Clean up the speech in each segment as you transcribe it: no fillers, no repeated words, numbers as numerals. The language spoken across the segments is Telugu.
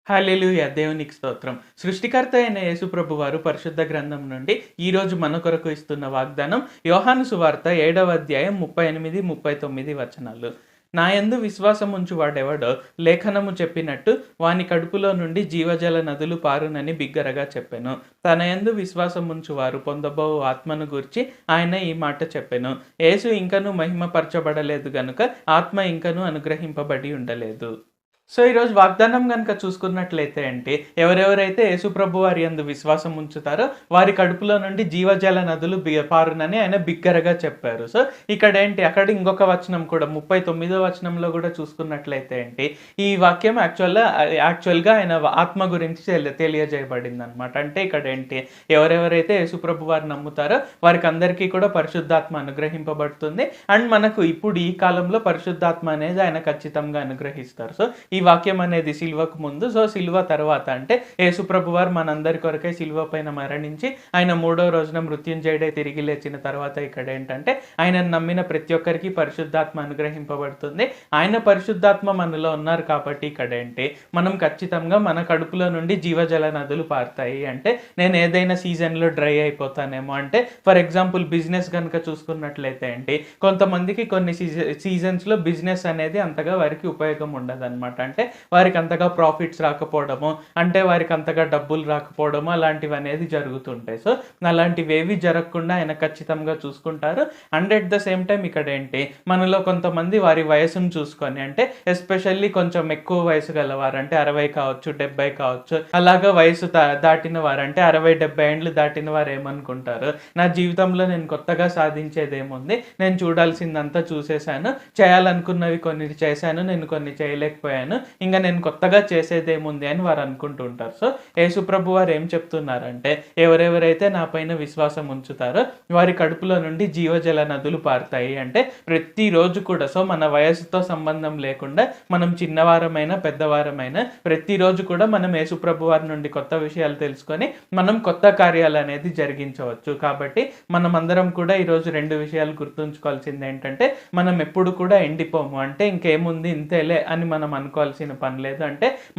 హల్లెలూయా! దేవునికి స్తోత్రం. సృష్టికర్త అయిన యేసుప్రభు వారు పరిశుద్ధ గ్రంథం నుండి ఈరోజు మన కొరకు ఇస్తున్న వాగ్దానం యోహాను సువార్త 7వ అధ్యాయం 38, 39 వచనాలు. నా యందు విశ్వాసముంచు వాడెవడో లేఖనము చెప్పినట్టు వాని కడుపులో నుండి జీవజల నదులు పారునని బిగ్గరగా చెప్పెను. తన యందు విశ్వాసముంచు వారు పొందబోవు ఆత్మను గూర్చి ఆయన ఈ మాట చెప్పెను. యేసు ఇంకనూ మహిమపరచబడలేదు గనుక ఆత్మ ఇంకనూ అనుగ్రహింపబడి ఉండలేదు. సో, ఈరోజు వాగ్దానం గనుక చూసుకున్నట్లయితే ఎవరెవరైతే యేసుప్రభు వారి యందు విశ్వాసం ఉంచుతారో వారి కడుపులో నుండి జీవజల నదులు పారునని ఆయన బిగ్గరగా చెప్పారు. సో, అక్కడ ఇంకొక వచనం కూడా 39వ వచనంలో కూడా చూసుకున్నట్లయితే ఈ వాక్యం యాక్చువల్‌గా ఆయన ఆత్మ గురించి తెలియజేయబడిందనమాట. అంటే ఎవరెవరైతే యేసుప్రభు వారిని నమ్ముతారో వారికి అందరికీ కూడా పరిశుద్ధాత్మ అనుగ్రహింపబడుతుంది. అండ్ మనకు ఇప్పుడు ఈ కాలంలో పరిశుద్ధాత్మ అనేది ఆయన ఖచ్చితంగా అనుగ్రహిస్తారు. సో, ఈ వాక్యం అనేది సిలువకు ముందు, సో సిలువ తర్వాత యేసుప్రభు వారు మనందరి కొరకై సిలువ పైన మరణించి ఆయన 3వ రోజున మృత్యుంజయుడై తిరిగి లేచిన తర్వాత ఆయనను నమ్మిన ప్రతి ఒక్కరికి పరిశుద్ధాత్మ అనుగ్రహింపబడుతుంది. ఆయన పరిశుద్ధాత్మ మనలో ఉన్నారు కాబట్టి మనం ఖచ్చితంగా మన కడుపులో నుండి జీవజల నదులు పారుతాయి. నేను ఏదైనా సీజన్లో డ్రై అయిపోతానేమో, ఫర్ ఎగ్జాంపుల్ బిజినెస్ కనుక చూసుకున్నట్లయితే కొంతమందికి కొన్ని సీజన్స్లో బిజినెస్ అనేది అంతగా వారికి ఉపయోగం ఉండదన్నమాట. వారికి అంతగా ప్రాఫిట్స్ రాకపోవడము, వారికి అంతగా డబ్బులు రాకపోవడము అలాంటివి అనేది జరుగుతుంటాయి. సో, అలాంటివి ఏవి జరగకుండా ఆయన ఖచ్చితంగా చూసుకుంటారు. And at the same time మనలో కొంతమంది వారి వయసును చూసుకొని, ఎస్పెషల్లీ కొంచెం ఎక్కువ వయసు గలవారు, 60 కావచ్చు, 70 కావచ్చు, అలాగా వయసు దాటిన వారు 60-70 ఏండ్లు దాటిన వారు ఏమనుకుంటారు, నా జీవితంలో నేను కొత్తగా సాధించేదేముంది, నేను చూడాల్సిందంతా చూసేశాను, చేయాలనుకున్నవి కొన్ని చేశాను, నేను కొన్ని చేయలేకపోయాను, ఇంకా నేను కొత్తగా చేసేదేముంది అని వారు అనుకుంటూ ఉంటారు. సో, యేసుప్రభు వారు ఏం చెప్తున్నారంటే ఎవరెవరైతే నా పైన విశ్వాసం ఉంచుతారో వారి కడుపులో నుండి జీవజల నదులు పారుతాయి. ప్రతిరోజు కూడా, సో మన వయసుతో సంబంధం లేకుండా మనం చిన్నవారమైనా పెద్దవారమైనా ప్రతిరోజు కూడా మనం యేసుప్రభు వారి నుండి కొత్త విషయాలు తెలుసుకొని మనం కొత్త కార్యాలు అనేది జరిగించవచ్చు. కాబట్టి మనం అందరం కూడా ఈరోజు 2 విషయాలు గుర్తుంచుకోవాల్సింది మనం ఎప్పుడు కూడా ఎండిపోము. ఇంకేముంది ఇంతేలే అని మనం అనుకోవాల్సిన పని లేదు.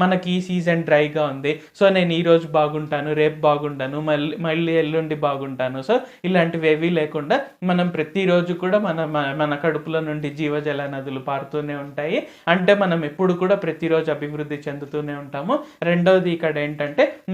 మనకి ఈ సీజన్ డ్రైగా ఉంది, సో నేను ఈ రోజు బాగుంటాను, రేపు బాగుంటాను, మళ్ళీ ఎల్లుండి బాగుంటాను. సో ఇలాంటివి ఏవీ లేకుండా మనం ప్రతిరోజు కూడా మన కడుపులో నుండి జీవజల నదులు పారుతూనే ఉంటాయి. మనం ఎప్పుడు కూడా ప్రతిరోజు అభివృద్ధి చెందుతూనే ఉంటాము. రెండవది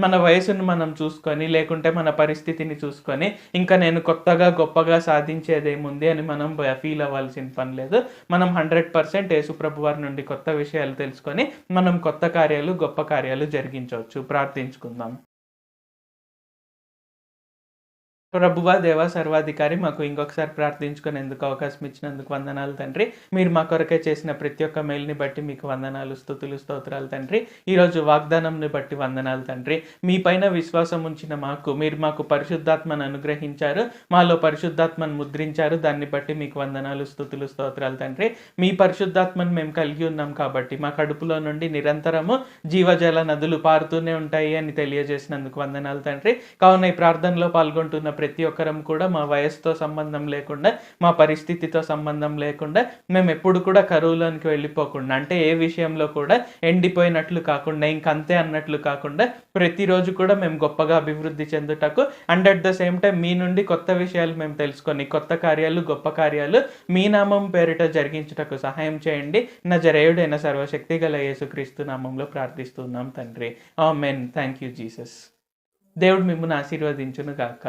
మన వయసును మనం చూసుకొని, లేకుంటే మన పరిస్థితిని చూసుకొని ఇంకా నేను కొత్తగా గొప్పగా సాధించేదేముంది అని మనం ఫీల్ అవ్వాల్సిన పని లేదు. మనం 100% యేసుప్రభు వారి నుండి కొత్త విషయాలు తెలుసుకొని మనం కొత్త కార్యాలు, గొప్ప కార్యాలు జరిగించవచ్చు. ప్రార్థించుకుందాం. ప్రభువా, దేవా, సర్వాధికారి, మాకు ఇంకొకసారి ప్రార్థించుకునేందుకు అవకాశం ఇచ్చినందుకు వందనాలు తండ్రి. మీరు మా కొరకే చేసిన ప్రతి ఒక్క మేలుని బట్టి మీకు వందనాలు, స్తుతులు, స్తోత్రాలు తండ్రి. ఈరోజు వాగ్దానంని బట్టి వందనాలు తండ్రి. మీ పైన విశ్వాసం ఉంచిన మీరు మాకు పరిశుద్ధాత్మను అనుగ్రహించారు, మాలో పరిశుద్ధాత్మను ముద్రించారు. దాన్ని బట్టి మీకు వందనాలు, స్తుతులు, స్తోత్రాలు తండ్రి. మీ పరిశుద్ధాత్మను మేము కలిగి ఉన్నాం కాబట్టి మా కడుపులో నుండి నిరంతరము జీవజల నదులు పారుతూనే ఉంటాయి అని తెలియజేసినందుకు వందనాలు తండ్రి. కావున ఈ ప్రార్థనలో పాల్గొంటున్న ప్రతి ఒక్కరం కూడా మా వయసుతో సంబంధం లేకుండా, మా పరిస్థితితో సంబంధం లేకుండా, మేము ఎప్పుడు కూడా కరువులోనికి వెళ్ళిపోకుండా, ఏ విషయంలో కూడా ఎండిపోయినట్లు కాకుండా, ఇంకంతే అన్నట్లు కాకుండా ప్రతిరోజు కూడా మేము గొప్పగా అభివృద్ధి చెందుటకు and at the same time మీ నుండి కొత్త విషయాలు మేము తెలుసుకొని కొత్త కార్యాలు, గొప్ప కార్యాలు మీ నామం పేరిట జరిగించుటకు సహాయం చేయండి. నజరేయుడైన సర్వశక్తి గల యేసుక్రీస్తు నామంలో ప్రార్థిస్తున్నాం తండ్రి. ఆమేన్. Thank you Jesus. దేవుడు మిమ్మల్ని ఆశీర్వదించును గాక.